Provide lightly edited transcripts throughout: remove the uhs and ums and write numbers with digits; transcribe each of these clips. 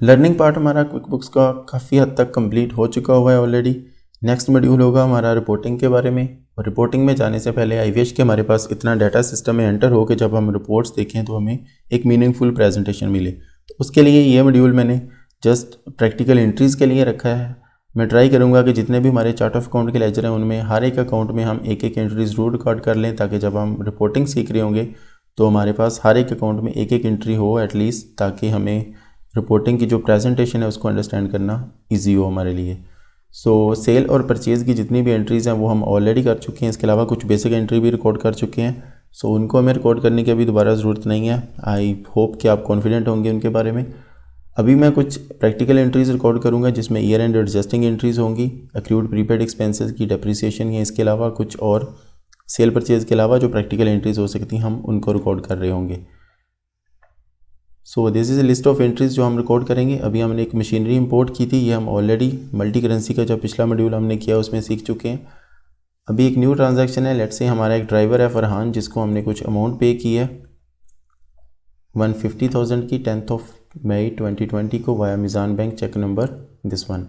Learning part हमारा क्विकबुक्स का काफ़ी हद तक कंप्लीट हो चुका हुआ है ऑलरेडी। नेक्स्ट मॉड्यूल होगा हमारा रिपोर्टिंग के बारे में, और रिपोर्टिंग में जाने से पहले आई विश कि हमारे पास इतना डाटा सिस्टम में एंटर हो कि जब हम रिपोर्ट्स देखें तो हमें एक मीनिंगफुल प्रेजेंटेशन मिले। तो उसके लिए ये मॉड्यूल मैंने जस्ट प्रैक्टिकल एंट्रीज़ के लिए रखा है। मैं ट्राई करूँगा कि जितने भी हमारे चार्ट ऑफ अकाउंट के लेजर हैं उनमें हर एक अकाउंट में हम एक एक एंट्री ज़रूर रिकॉर्ड कर लें, ताकि जब हम रिपोर्टिंग सीख रहे होंगे तो हमारे पास हर एक अकाउंट में एक एक एंट्री हो एटलीस्ट, ताकि हमें रिपोर्टिंग की जो प्रेजेंटेशन है उसको अंडरस्टैंड करना इजी हो हमारे लिए। सो सेल और परचेज़ की जितनी भी एंट्रीज़ हैं वो हम ऑलरेडी कर चुके हैं। इसके अलावा कुछ बेसिक एंट्री भी रिकॉर्ड कर चुके हैं। सो उनको हमें रिकॉर्ड करने की अभी दोबारा ज़रूरत नहीं है। आई होप कि आप कॉन्फिडेंट होंगे उनके बारे में। अभी मैं कुछ प्रैक्टिकल एंट्रीज़ रिकॉर्ड करूंगा जिसमें ईयर एंड एडजस्टिंग एंट्रीज़ होंगी, एक्रूड प्रीपेड एक्सपेंसेस की डेप्रिसिएशन है, इसके अलावा कुछ और सेल परचेज़ के अलावा जो प्रैक्टिकल एंट्रीज़ हो सकती हैं हम उनको रिकॉर्ड कर रहे होंगे। So this is a list of entries जो हम रिकॉर्ड करेंगे। अभी हमने एक मशीनरी इंपोर्ट की थी, ये हम ऑलरेडी मल्टी करेंसी का जो पिछला मॉड्यूल हमने किया उसमें सीख चुके हैं। अभी एक न्यू ट्रांजैक्शन है। लेट्स से हमारा एक ड्राइवर है फरहान, जिसको हमने कुछ अमाउंट पे की है 150,000 की 10 मई 2020 को via Meezan bank, cheque number this one.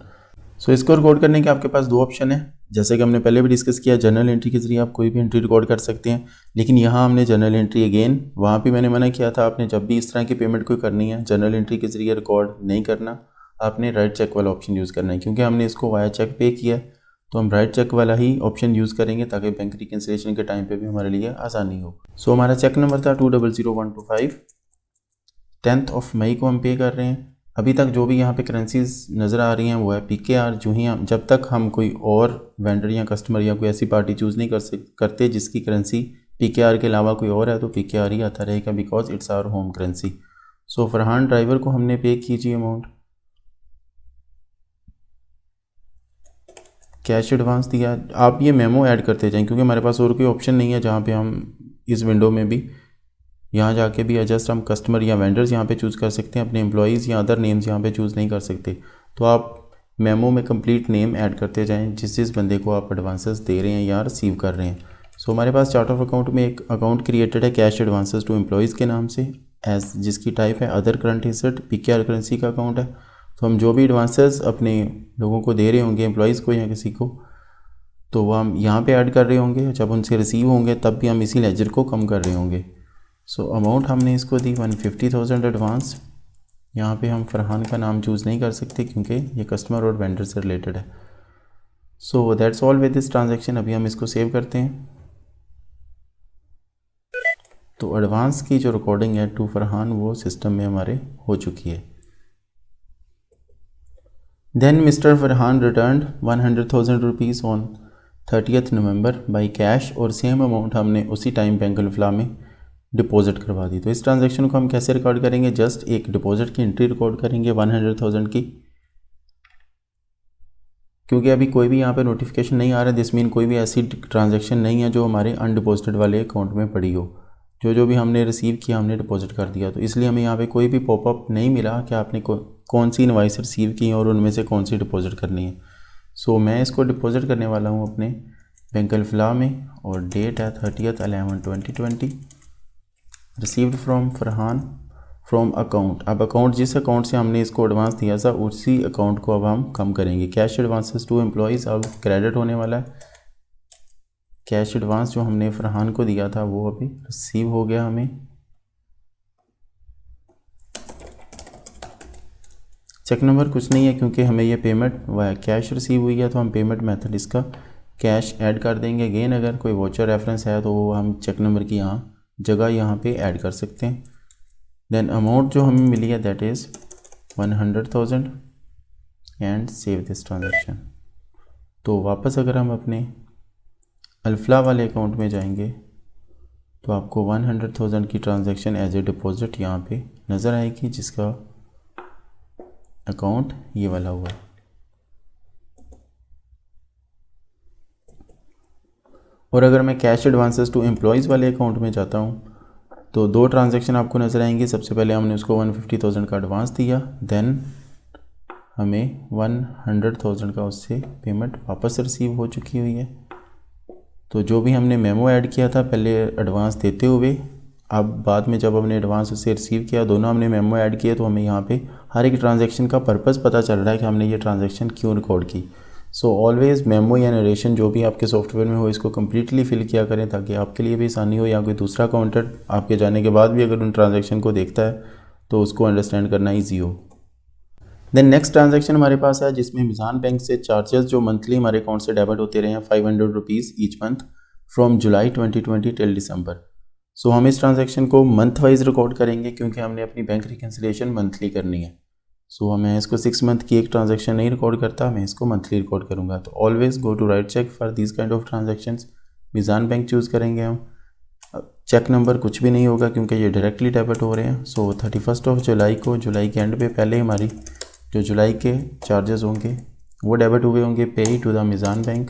So इसको रिकॉर्ड करने के आपके पास दो ऑप्शन है। जैसे कि हमने पहले भी डिस्कस किया, जर्नल एंट्री के जरिए आप कोई भी एंट्री रिकॉर्ड कर सकते हैं, लेकिन यहाँ हमने जर्नल एंट्री अगेन, वहाँ भी मैंने मना किया था आपने जब भी इस तरह की पेमेंट कोई करनी है जर्नल एंट्री के जरिए रिकॉर्ड नहीं करना, आपने राइट चेक वाला ऑप्शन यूज़ करना है। क्योंकि हमने इसको वाया चेक पे किया है तो हम राइट चेक वाला ही ऑप्शन यूज़ करेंगे, ताकि बैंक रिकन्सिलिएशन के टाइम पे भी हमारे लिए आसानी हो। सो हमारा चेक नंबर था 200125, 10 मई को हम पे कर रहे हैं। अभी तक जो भी यहाँ पे करेंसीज नज़र आ रही हैं वो है PKR। जो ही हम जब तक हम कोई और वेंडर या कस्टमर या कोई ऐसी पार्टी चूज़ नहीं करते जिसकी करेंसी PKR के अलावा कोई और है, तो PKR ही आता रहेगा, because it's our home currency. So Farhan driver को हमने पे कीजिए अमाउंट, कैश एडवांस दिया। आप ये मेमो ऐड करते जाएं क्योंकि हमारे पास और कोई ऑप्शन नहीं है जहाँ पे हम इस विंडो में भी यहाँ जाके भी एडजस्ट हम कस्टमर या वेंडर्स यहाँ पे चूज़ कर सकते हैं, अपने एम्प्लॉयज़ या अदर नेम्स यहाँ पे चूज़ नहीं कर सकते। तो आप मेमो में कंप्लीट नेम ऐड करते जाएं जिस बंदे को आप एडवांसेस दे रहे हैं या रिसीव कर रहे हैं। सो हमारे पास चार्ट ऑफ अकाउंट में एक अकाउंट क्रिएटेड है कैश एडवांसेस टू एम्प्लॉयज़ के नाम से, एज जिसकी टाइप है other current asset, PKR currency का अकाउंट है। तो हम जो भी एडवांसेस अपने लोगों को दे रहे होंगे, एम्प्लॉयज़ को या किसी को, तो वह हम यहाँ पर ऐड कर रहे होंगे। जब उनसे रिसीव होंगे तब भी हम इसी लेजर को कम कर रहे होंगे। सो अमाउंट हमने इसको दी 150,000 एडवांस। यहाँ पे हम फरहान का नाम चूज़ नहीं कर सकते क्योंकि ये कस्टमर और वेंडर से रिलेटेड है। So that's all with this transaction. अभी हम इसको सेव करते हैं। तो एडवांस की जो रिकॉर्डिंग है टू फरहान वो सिस्टम में हमारे हो चुकी है। Then mister Farhan return 100,000 rupees on 30 November by cash, और सेम अमाउंट हमने उसी टाइम बैंक अल-फलाह में डिपॉजिट करवा दी। तो इस ट्रांजैक्शन को हम कैसे रिकॉर्ड करेंगे, जस्ट एक डिपॉजिट की एंट्री रिकॉर्ड करेंगे 100,000 की। क्योंकि अभी कोई भी यहाँ पे नोटिफिकेशन नहीं आ रहा है, दिस मीन कोई भी ऐसी ट्रांजैक्शन नहीं है जो हमारे अनडिपॉजिटेड वाले अकाउंट में पड़ी हो। जो भी हमने रिसीव किया हमने डिपॉजिट कर दिया, तो इसलिए हमें यहाँ पे कोई भी पॉपअप नहीं मिला कि आपने कौन सी इनवाइस रिसीव की और उनमें से कौन सी डिपॉजिट करनी है। सो मैं इसको डिपॉजिट करने वाला हूँ अपने बैंक अल-फलाह में, और डेट है 30/11/2020। Received from Farhan from account. अब अकाउंट जिस अकाउंट से हमने इसको एडवांस दिया था उसी अकाउंट को अब हम कम करेंगे। कैश एडवांसेस टू एम्प्लॉयज़ अब क्रेडिट होने वाला है। कैश एडवांस जो हमने फरहान को दिया था वो अभी रिसीव हो गया हमें। चेक नंबर कुछ नहीं है क्योंकि हमें ये पेमेंट वाया कैश रिसीव हुई है, तो हम पेमेंट मेथड इसका कैश ऐड कर देंगे। अगेन अगर कोई वॉचर रेफरेंस है तो वो हम चेक नंबर की जगह यहाँ पे ऐड कर सकते हैं। देन अमाउंट जो हमें मिली है that is 100,000 and save this transaction. तो वापस अगर हम अपने अल-फलाह वाले अकाउंट में जाएंगे तो आपको 100,000 की ट्रांजैक्शन एज ए डिपॉजिट यहाँ पे नज़र आएगी, जिसका अकाउंट ये वाला हुआ है। और अगर मैं कैश एडवांसेस टू एम्प्लॉयज़ वाले अकाउंट में जाता हूँ तो दो ट्रांजैक्शन आपको नज़र आएंगी। सबसे पहले हमने उसको 150,000 का एडवांस दिया, देन हमें 100,000 का उससे पेमेंट वापस रिसीव हो चुकी हुई है। तो जो भी हमने मेमो ऐड किया था पहले एडवांस देते हुए, अब बाद में जब हमने एडवांस उससे रिसीव किया, दोनों हमने मेमो ऐड किया, तो हमें यहाँ पे हर एक ट्रांजैक्शन का पर्पस पता चल रहा है कि हमने ये ट्रांजैक्शन क्यों रिकॉर्ड की। सो ऑलवेज़ मेमो या नरेशन जो भी आपके सॉफ्टवेयर में हो इसको कम्प्लीटली फिल किया करें ताकि आपके लिए भी आसानी हो, या कोई दूसरा काउंटर आपके जाने के बाद भी अगर उन ट्रांजैक्शन को देखता है तो उसको अंडरस्टैंड करना ईजी हो। देन नेक्स्ट ट्रांजैक्शन हमारे पास है जिसमें मिज़ान बैंक से चार्जेस जो मंथली हमारे अकाउंट से डेबिट होते रहे हैं 500 rupees each month from July 2020 till December. So हम इस ट्रांजैक्शन को मंथ वाइज रिकॉर्ड करेंगे क्योंकि हमने अपनी बैंक रिकन्सिलिएशन मंथली करनी है। सो मैं इसको 6 मंथ की एक ट्रांजैक्शन नहीं रिकॉर्ड करता, मैं इसको मंथली रिकॉर्ड करूँगा। तो always go to write cheque for this kind of transactions. Meezan bank choose करेंगे हम। चेक नंबर कुछ भी नहीं होगा क्योंकि ये डायरेक्टली डेबिट हो रहे हैं। सो 31 जुलाई को, जुलाई के एंड पे पहले हमारी जो जुलाई के चार्जेस होंगे वो डेबिट हुए होंगे पे टू द मिज़ान बैंक।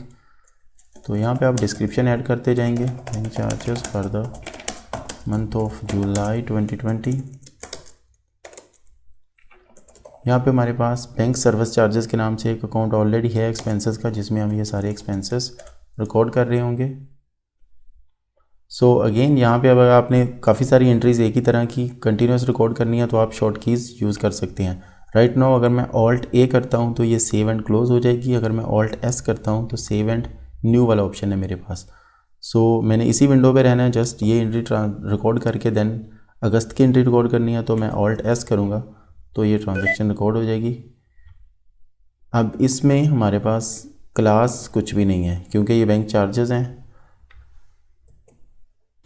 तो यहाँ पे आप डिस्क्रिप्शन ऐड करते जाएंगे, bank charges for the month of July 2020। यहाँ पे हमारे पास बैंक सर्विस चार्जेस के नाम से एक अकाउंट ऑलरेडी है एक्सपेंसेस का, जिसमें हम ये सारे एक्सपेंसेस रिकॉर्ड कर रहे होंगे। सो अगेन यहाँ पे अगर आपने काफ़ी सारी एंट्रीज़ एक ही तरह की कंटिन्यूस रिकॉर्ड करनी है तो आप शॉर्ट कीज़ यूज़ कर सकते हैं। राइट नाउ अगर मैं ऑल्ट ए करता हूँ तो ये सेव एंड क्लोज हो जाएगी। अगर मैं ऑल्ट एस करता हूँ तो सेव एंड न्यू वाला ऑप्शन है मेरे पास। सो मैंने इसी विंडो पे रहना है, जस्ट ये एंट्री रिकॉर्ड करके देन अगस्त की एंट्री रिकॉर्ड करनी है तो मैं ऑल्ट एस करूँगा तो ये ट्रांजैक्शन रिकॉर्ड हो जाएगी। अब इसमें हमारे पास क्लास कुछ भी नहीं है क्योंकि ये बैंक चार्जेस हैं।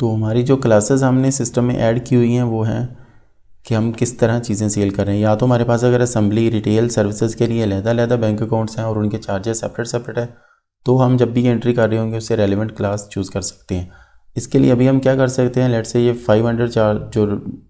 तो हमारी जो क्लासेस हमने सिस्टम में ऐड की हुई हैं वो हैं कि हम किस तरह चीज़ें सेल कर रहे हैं। या तो हमारे पास अगर असेंबली रिटेल सर्विसेज के लिए अलग-अलग बैंक अकाउंट्स हैं और उनके चार्जेस सेपरेट है तो हम जब भी एंट्री कर रहे होंगे उससे रेलिवेंट क्लास चूज़ कर सकते हैं। इसके लिए अभी हम क्या कर सकते हैं, लेट्स से ये 500 जो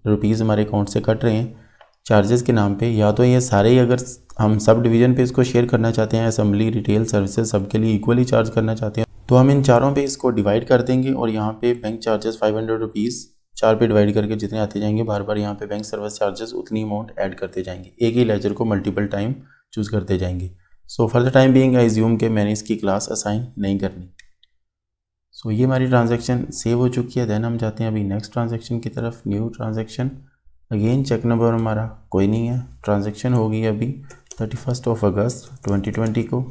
रुपीज़ हमारे अकाउंट से कट रहे हैं चार्जेस के नाम पे, या तो ये सारे ही अगर हम सब डिवीज़न पे इसको शेयर करना चाहते हैं, असेंबली रिटेल सर्विसेज सब के लिए इक्वली चार्ज करना चाहते हैं तो हम इन चारों पे इसको डिवाइड कर देंगे और यहाँ पे बैंक चार्जेस 500 रुपीज़ 4 पे डिवाइड करके जितने आते जाएंगे बार बार यहाँ पे बैंक सर्विस चार्जेस उतनी अमाउंट ऐड करते जाएंगे। एक ही लेजर को मल्टीपल टाइम चूज़ करते जाएंगे। So for the time being I assume के मैंने इसकी क्लास असाइन नहीं करनी। सो ये हमारी ट्रांजैक्शन सेव हो चुकी है। देन हम जाते हैं अभी नेक्स्ट ट्रांजैक्शन की तरफ, new transaction. Again cheque number हमारा कोई नहीं है। ट्रांजैक्शन होगी अभी 31 अगस्त 2020 को,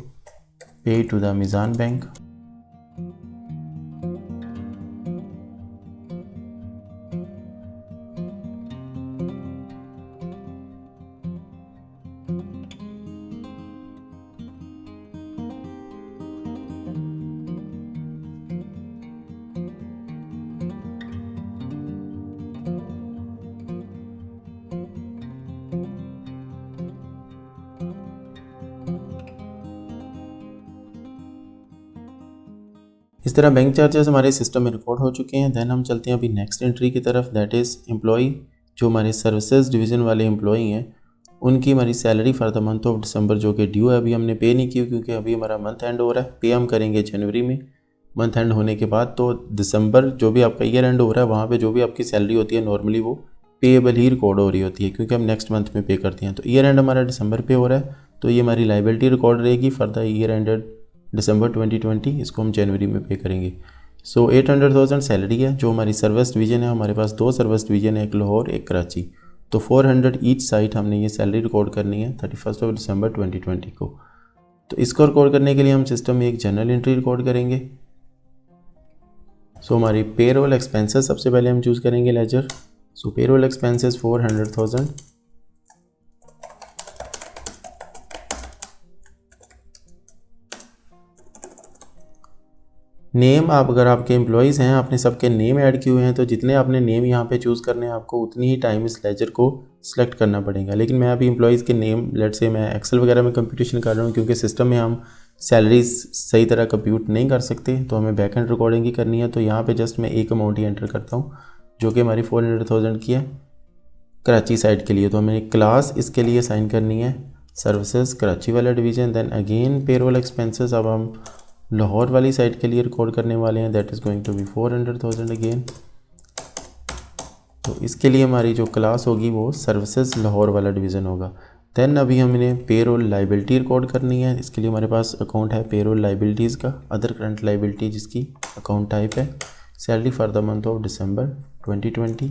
पे टू द मिज़ान बैंक। इस तरह बैंक चार्जेस हमारे सिस्टम में रिकॉर्ड हो चुके हैं। देन हम चलते हैं अभी नेक्स्ट एंट्री की तरफ, दैट इज़ एम्प्लॉई। जो हमारे सर्विसेज डिवीज़न वाले एम्प्लॉई हैं उनकी हमारी salary for the month of December जो कि ड्यू है, अभी हमने पे नहीं की क्योंकि अभी हमारा मंथ एंड हो रहा है। पे हम करेंगे जनवरी में। मंथ एंड होने के बाद तो दिसंबर जो भी आपका ईयर एंड हो रहा है वहाँ पर जो भी आपकी सैलरी होती है नॉर्मली वो पेएबल ही रिकॉर्ड हो रही होती है क्योंकि हम नेक्स्ट मंथ में पे करते हैं। तो ईयर एंड हमारा दिसंबर पे हो रहा है तो ये हमारी लाइबिलिटी रिकॉर्ड रहेगी फॉर द ईयर एंडेड दिसंबर 2020। इसको हम जनवरी में पे करेंगे। सो 800,000 सैलरी है। जो हमारी सर्विस डिवीज़न है, हमारे पास 2 सर्विस डिवीज़न है, एक लाहौर एक कराची। तो 400 ईच साइट हमने ये सैलरी रिकॉर्ड करनी है 31 दिसंबर 2020 को। तो इसको रिकॉर्ड करने के लिए हम सिस्टम में एक जनरल एंट्री रिकॉर्ड करेंगे। सो हमारी पेरोल एक्सपेंसेस सबसे पहले हम चूज़ करेंगे लेजर। सो पेरोल एक्सपेंसेस 400,000। नेम, आप अगर आपके एम्प्लॉयज़ हैं आपने सबके नेम ऐड किए हुए हैं तो जितने आपने नेम यहाँ पे चूज़ करने हैं आपको उतनी ही टाइम इस लेजर को सिलेक्ट करना पड़ेगा। लेकिन मैं अभी एम्प्लॉयज़ के नेम, लेट से मैं एक्सेल वगैरह में कंप्यूटेशन कर रहा हूँ क्योंकि सिस्टम में हम सैलरीज सही तरह कंप्यूट नहीं कर सकते तो हमें बैक एंड रिकॉर्डिंग ही करनी है। तो यहाँ पर जस्ट मैं एक अमाउंट ही एंटर करता हूँ जो कि हमारी 400,000 की है कराची साइड के लिए। तो हमें क्लास इसके लिए साइन करनी है सर्विसेज कराची वाला division. Then again payroll expenses अब हम लाहौर वाली साइड के लिए रिकॉर्ड करने वाले हैं, that is going to be 400,000 again. तो इसके लिए हमारी जो क्लास होगी वो सर्विसेज लाहौर वाला डिवीज़न होगा। देन अभी हमने पेरोल लाइबिलिटी रिकॉर्ड करनी है। इसके लिए हमारे पास अकाउंट है पेरोल लाइबिलिटीज़ का, अदर करंट लाइबिलिटी जिसकी अकाउंट टाइप है, salary for the month of December 2020।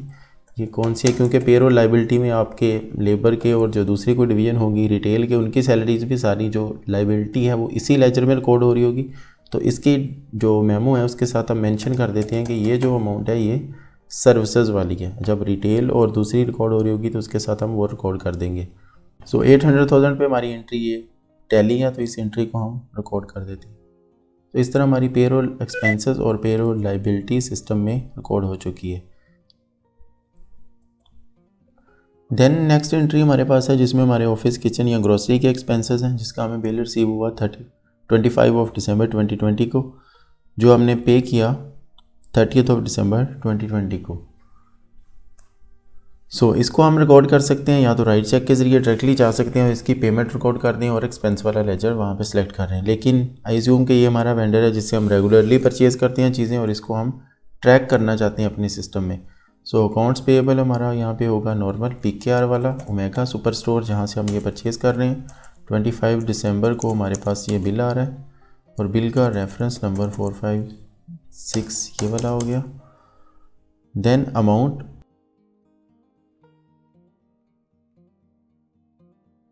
ये कौन सी है, क्योंकि पेरोल लाइबिलिटी में आपके लेबर के और जो दूसरी कोई डिवीज़न होगी रिटेल के, उनकी सैलरीज भी सारी जो लाइबिलिटी है वो इसी लेजर में रिकॉर्ड हो रही होगी। तो इसकी जो मेमो है उसके साथ हम मेंशन कर देते हैं कि ये जो अमाउंट है ये सर्विसेज वाली है। जब रिटेल और दूसरी रिकॉर्ड हो रही होगी तो उसके साथ हम वो रिकॉर्ड कर देंगे। सो 800,000 पे हमारी एंट्री ये टैली है, तो इस एंट्री को हम रिकॉर्ड कर देते हैं। तो इस तरह हमारी पेरोल एक्सपेंसेस और पेरोल लाइबिलिटी सिस्टम में रिकॉर्ड हो चुकी है। देन नेक्स्ट एंट्री हमारे पास है जिसमें हमारे ऑफिस किचन या ग्रोसरी के एक्सपेंसेस हैं, जिसका हमें बिल रिसीव हुआ 25 दिसंबर 2020 को, जो हमने पे किया 30 दिसंबर 2020 को। सो इसको हम रिकॉर्ड कर सकते हैं या तो राइट चेक के ज़रिए डायरेक्टली जा सकते हैं और इसकी पेमेंट रिकॉर्ड कर दें और एक्सपेंस वाला लेजर वहाँ पे सिलेक्ट कर रहे हैं। लेकिन आई अज्यूम कि ये हमारा वेंडर है जिससे हम रेगुलरली परचेज़ करते हैं चीज़ें और इसको हम ट्रैक करना चाहते हैं अपने सिस्टम में। सो अकाउंट्स पेएबल हमारा यहाँ पे होगा नॉर्मल PKR वाला ओमेगा सुपर स्टोर, जहाँ से हम ये परचेज़ कर रहे हैं। 25 दिसंबर को हमारे पास ये बिल आ रहा है और बिल का रेफरेंस नंबर 456 ये वाला हो गया। देन अमाउंट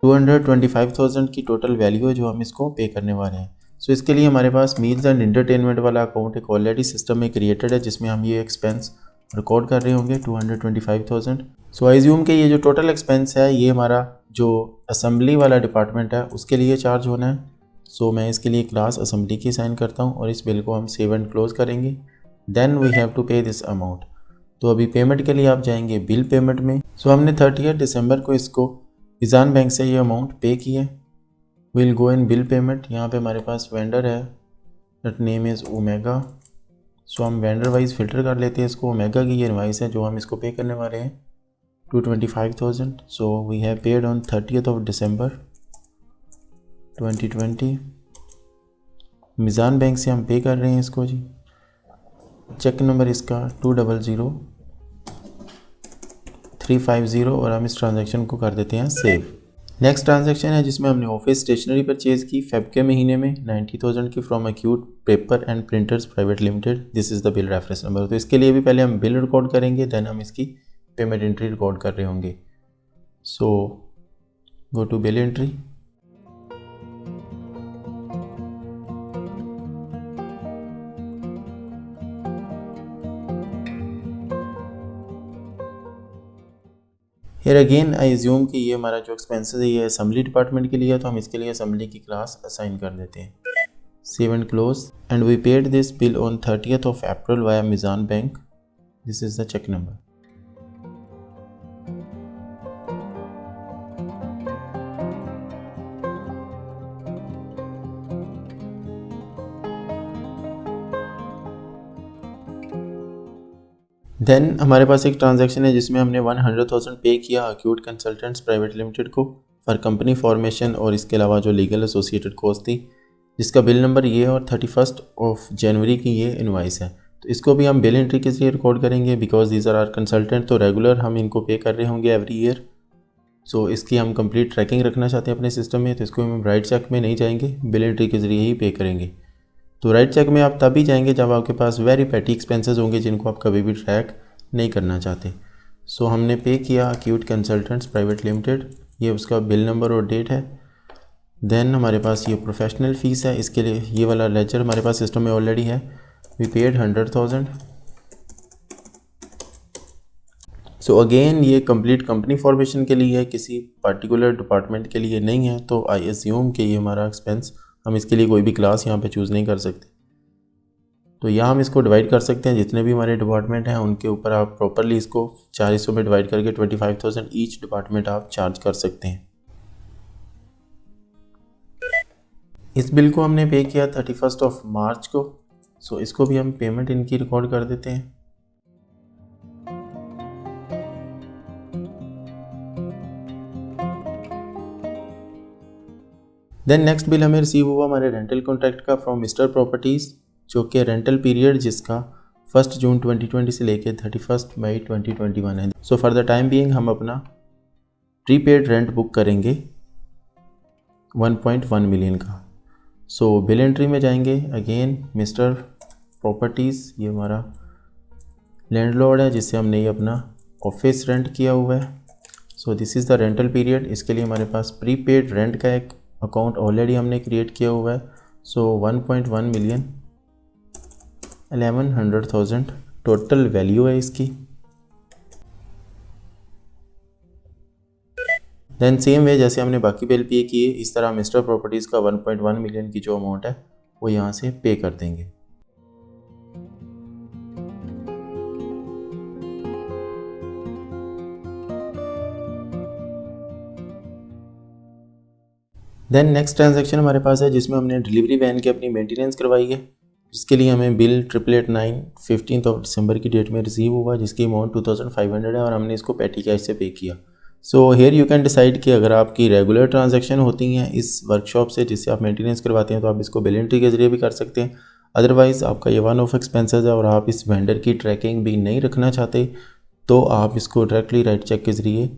225,000 की टोटल वैल्यू है जो हम इसको पे करने वाले हैं। सो इसके लिए हमारे पास मील्स एंड एंटरटेनमेंट वाला अकाउंट एक ऑलरेडी सिस्टम में क्रिएटेड है जिसमें हम ये एक्सपेंस रिकॉर्ड कर रहे होंगे 225,000। सो आई अज्यूम कि ये जो टोटल एक्सपेंस है ये हमारा जो असेंबली वाला डिपार्टमेंट है उसके लिए चार्ज होना है। सो मैं इसके लिए क्लास असेंबली की साइन करता हूँ और इस बिल को हम सेव एंड क्लोज करेंगे। देन वी हैव टू पे दिस अमाउंट। तो अभी पेमेंट के लिए आप जाएंगे बिल पेमेंट में। सो हमने 30 दिसंबर को इसको ईजान बैंक से ये अमाउंट पे किया। Will go in bill payment. यहाँ पे हमारे पास वेंडर है दैट नेम इज़ ओमेगा। सो हम वेंडर वाइज फ़िल्टर कर लेते हैं इसको। ओमेगा की ये इनवाइस है जो हम इसको पे करने वाले हैं 225,000। So we have paid on 30 December 2020। Meezan bank से हम पे कर रहे हैं इसको जी। चेक नंबर इसका 200350 और हम इस ट्रांजैक्शन को कर देते हैं सेव। नेक्स्ट ट्रांजैक्शन है जिसमें हमने ऑफिस स्टेशनरी परचेज़ की फेब के महीने में 90,000 की from acute paper and printers private limited. This is the bill reference number. तो इसके लिए भी पहले हम बिल रिकॉर्ड करेंगे, देन हम इसकी पेमेंट एंट्री रिकॉर्ड कर रहे होंगे। सो गो टू बिल एंट्री। फिर अगेन आई अज्यूम कि ये हमारा जो एक्सपेंसेस है ये असेंबली डिपार्टमेंट के लिए है, तो हम इसके लिए असेंबली की क्लास असाइन कर देते हैं। Save and close and we paid this bill on 30 April via Meezan bank. This is the cheque number. Then हमारे पास एक ट्रांजैक्शन है जिसमें हमने 100,000 पे किया अक्यूट कंसल्टेंट्स प्राइवेट लिमिटेड को फॉर कंपनी फॉर्मेशन और इसके अलावा जो लीगल एसोसिएटेड कॉस्ट थी, जिसका बिल नंबर ये और 31 जनवरी की ये इनवाइस है। तो इसको भी हम बिल एंट्री के जरिए रिकॉर्ड करेंगे बिकॉज दीज आर कंसल्टेंट, तो रेगुलर हम इनको पे कर रहे होंगे एवरी ईयर। सो इसकी हम कंप्लीट ट्रैकिंग रखना चाहते हैं अपने सिस्टम में, तो इसको हम राइट चेक में नहीं जाएंगे, बिल एंट्री के जरिए ही पे करेंगे। तो राइट चेक में आप तभी जाएंगे जब आपके पास वेरी पैटी एक्सपेंसेस होंगे जिनको आप कभी भी ट्रैक नहीं करना चाहते। सो हमने पे किया अक्यूट कंसल्टेंट्स प्राइवेट लिमिटेड, ये उसका बिल नंबर और डेट है। देन हमारे पास ये प्रोफेशनल फ़ीस है, इसके लिए ये वाला लेजर हमारे पास सिस्टम में ऑलरेडी है। We paid 100,000। सो अगेन ये कंप्लीट कंपनी फॉर्मेशन के लिए है, किसी पर्टिकुलर डिपार्टमेंट के लिए नहीं है। तो आई अज्यूम कि ये हमारा एक्सपेंस, हम इसके लिए कोई भी क्लास यहाँ पे चूज़ नहीं कर सकते। तो यहाँ हम इसको डिवाइड कर सकते हैं, जितने भी हमारे डिपार्टमेंट हैं उनके ऊपर आप प्रॉपरली इसको 4 हिस्सों में डिवाइड करके 25,000 ईच डिपार्टमेंट आप चार्ज कर सकते हैं। इस बिल को हमने पे किया 31 मार्च को। सो इसको भी हम पेमेंट इनकी रिकॉर्ड कर देते हैं। देन नेक्स्ट बिल हमें रिसीव हुआ हमारे रेंटल कॉन्ट्रैक्ट का फ्रॉम मिस्टर प्रॉपर्टीज़, जो कि रेंटल पीरियड जिसका 1 जून 2020 से लेके 31 मई 2021 है। So for the time being हम अपना प्रीपेड रेंट बुक करेंगे 1.1 मिलियन का। सो बिल एंट्री में जाएंगे, अगेन मिस्टर प्रॉपर्टीज़ ये हमारा लैंडलॉर्ड है जिससे हमने ये अपना ऑफिस रेंट किया हुआ है। So this is the rental period. इसके लिए हमारे पास प्रीपेड रेंट का एक अकाउंट ऑलरेडी हमने क्रिएट किया हुआ है। सो 1.1 मिलियन 1100,000 टोटल वैल्यू है इसकी। देन सेम वे जैसे हमने बाकी बिल पे किए, इस तरह मिस्टर प्रॉपर्टीज़ का 1.1 मिलियन की जो अमाउंट है वो यहाँ से पे कर देंगे। देन नेक्स्ट ट्रांजैक्शन हमारे पास है जिसमें हमने डिलीवरी वैन की अपनी मेंटेनेंस करवाई है, जिसके लिए हमें बिल 889 15 दिसंबर की डेट में रिसीव हुआ, जिसकी अमाउंट 2500 है और हमने इसको पेटी कैश से पे किया। So here you can decide कि अगर आपकी रेगुलर ट्रांजैक्शन होती हैं इस वर्कशॉप से जिससे आप मेंटेनेंस करवाते हैं तो आप इसको बिल एंट्री के ज़रिए भी कर सकते हैं। अदरवाइज़ आपका ये वन ऑफ एक्सपेंसेस है और आप इस वेंडर की ट्रैकिंग भी नहीं रखना चाहते तो आप इसको डायरेक्टली राइट चेक के ज़रिए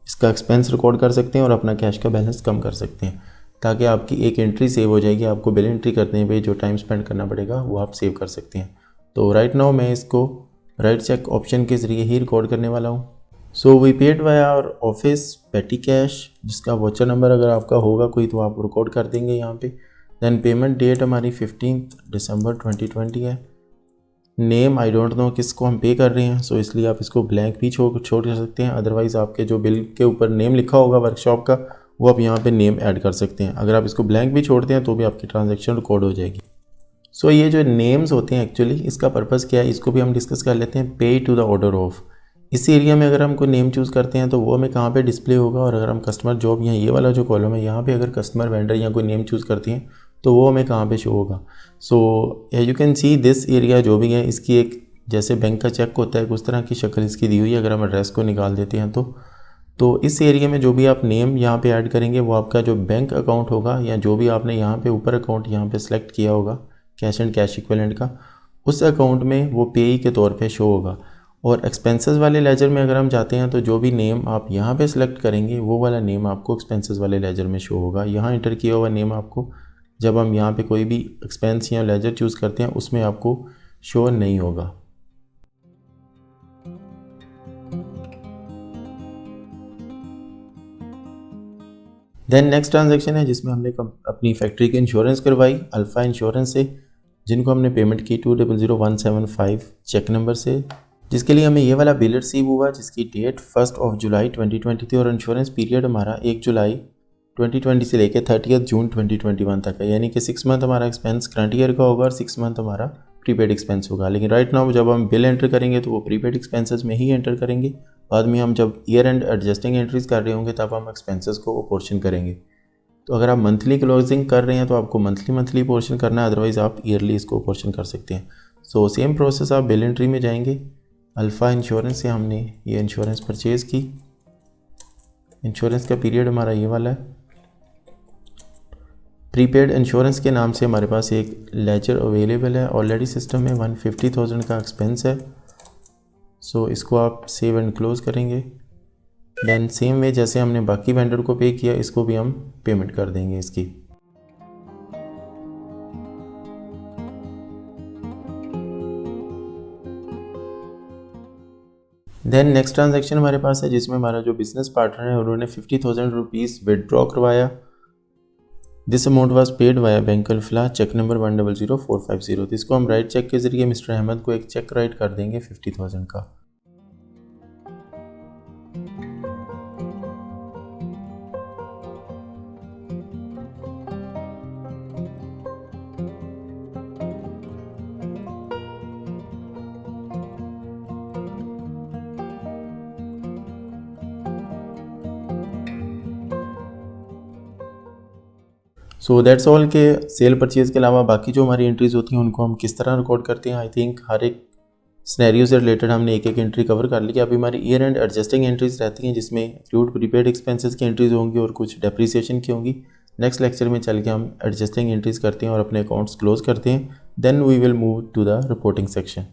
इसका एक्सपेंस रिकॉर्ड कर सकते हैं और अपना कैश का बैलेंस कम कर सकते हैं, ताकि आपकी एक एंट्री सेव हो जाएगी। आपको बिल एंट्री करने पे जो टाइम स्पेंड करना पड़ेगा वो आप सेव कर सकते हैं। तो राइट नाउ मैं इसको राइट चेक ऑप्शन के ज़रिए ही रिकॉर्ड करने वाला हूँ। सो वी पेड वाया और ऑफिस पेटी कैश, जिसका वाचर नंबर अगर आपका होगा कोई तो आप रिकॉर्ड कर देंगे यहाँ पे। देन पेमेंट डेट हमारी 15 दिसंबर 2020 है। नेम आई डोंट नो किसको हम पे कर रहे हैं, सो इसलिए आप इसको ब्लैंक भी छोड़ सकते हैं। अदरवाइज़ आपके जो बिल के ऊपर नेम लिखा होगा वर्कशॉप का वो आप यहाँ पे नेम ऐड कर सकते हैं। अगर आप इसको ब्लैंक भी छोड़ते हैं तो भी आपकी ट्रांजैक्शन रिकॉर्ड हो जाएगी। सो ये जो नेम्स होते हैं एक्चुअली इसका पर्पज़ क्या है इसको भी हम डिस्कस कर लेते हैं। पे टू द ऑर्डर ऑफ, इस एरिया में अगर हम कोई नेम चूज़ करते हैं तो वो हमें कहाँ पे डिस्प्ले होगा, और अगर हम कस्टमर जॉब या ये वाला जो कॉलम है यहाँ पे अगर कस्टमर वेंडर या कोई नेम चूज़ करते हैं तो वो हमें कहाँ पे शो होगा। So you can see this area जो भी है इसकी एक जैसे बैंक का चेक होता है उस तरह की शक्ल इसकी दी हुई है। अगर हम एड्रेस को निकाल देते हैं तो इस एरिया में जो भी आप नेम यहाँ पे ऐड करेंगे वो आपका जो बैंक अकाउंट होगा या जो भी आपने यहाँ पे ऊपर अकाउंट यहाँ पे सेलेक्ट किया होगा कैश एंड कैश इक्विवेलेंट का, उस अकाउंट में वो पेई के तौर पे शो होगा। और एक्सपेंसेस वाले लेजर में अगर हम जाते हैं तो जो भी नेम आप यहाँ पे सिलेक्ट करेंगे वो वाला नेम आपको एक्सपेंसेस वाले लेजर में शो होगा। यहाँ इंटर किया हुआ नेम आपको जब हम यहाँ पे कोई भी एक्सपेंस या लेजर चूज़ करते हैं उसमें आपको शो नहीं होगा। देन नेक्स्ट ट्रांजैक्शन है जिसमें हमने अपनी फैक्ट्री की इंश्योरेंस करवाई अल्फ़ा इंश्योरेंस से, जिनको हमने पेमेंट की 2000175 चेक नंबर से, जिसके लिए हमें ये वाला बिल रिसीव हुआ जिसकी डेट 1 जुलाई 2020 थी और इंश्योरेंस पीरियड हमारा 1 जुलाई 2020 से लेकर 30 जून 2021 तक है। यानी कि 6 मंथ हमारा एक्सपेंस करंट ईयर का होगा और 6 मंथ हमारा प्रीपेड एक्सपेंस होगा। लेकिन राइट नाउ जब हम बिल एंटर करेंगे तो वो प्रीपेड एक्सपेंसेस में ही एंटर करेंगे। बाद में हम जब ईयर एंड एडजस्टिंग एंट्रीज कर रहे होंगे तब हम एक्सपेंसेस को पोर्शन करेंगे। तो अगर आप मंथली क्लोजिंग कर रहे हैं तो आपको मंथली पोर्शन करना है, अदरवाइज़ आप ईयरली इसको पोर्शन कर सकते हैं। सो सेम प्रोसेस, आप बिल एंट्री में जाएंगे। अल्फ़ा इंश्योरेंस से हमने ये इंश्योरेंस परचेज़ की। इंश्योरेंस का पीरियड हमारा ये वाला है। प्रीपेड इंश्योरेंस के नाम से हमारे पास एक लेजर अवेलेबल है ऑलरेडी सिस्टम में, 150,000 का एक्सपेंस है। सो इसको आप सेव एंड क्लोज करेंगे। देन सेम वे जैसे हमने बाकी वेंडर को पे किया इसको भी हम पेमेंट कर देंगे इसकी। देन नेक्स्ट ट्रांजैक्शन हमारे पास है जिसमें हमारा जो बिजनेस पार्टनर है उन्होंने 50,000 रुपीज़ विदड्रॉ करवाया। This amount was paid via bank Alfalah cheque number 100450। इसको हम राइट चेक के ज़रिए मिस्टर अहमद को एक चेक राइट कर देंगे 50,000 का। सो दैट्स ऑल के सेल परचेज़ के अलावा बाकी जो हमारी एंट्रीज़ होती हैं उनको हम किस तरह रिकॉर्ड करते हैं। आई थिंक हर एक सिनेरियो से रिलेटेड हमने एक एक एंट्री कवर कर ली। अभी हमारी ईयर एंड एडजस्टिंग एंट्रीज़ रहती हैं जिसमें एक्लूड प्रीपेड एक्सपेंसेस की एंट्रीज़ होंगी और कुछ डेप्रीसिएशन की होंगी। नेक्स्ट लेक्चर में चल के हम एडजस्टिंग एंट्रीज़ करते हैं और अपने अकाउंट्स क्लोज करते हैं। Then we will move to the reporting section.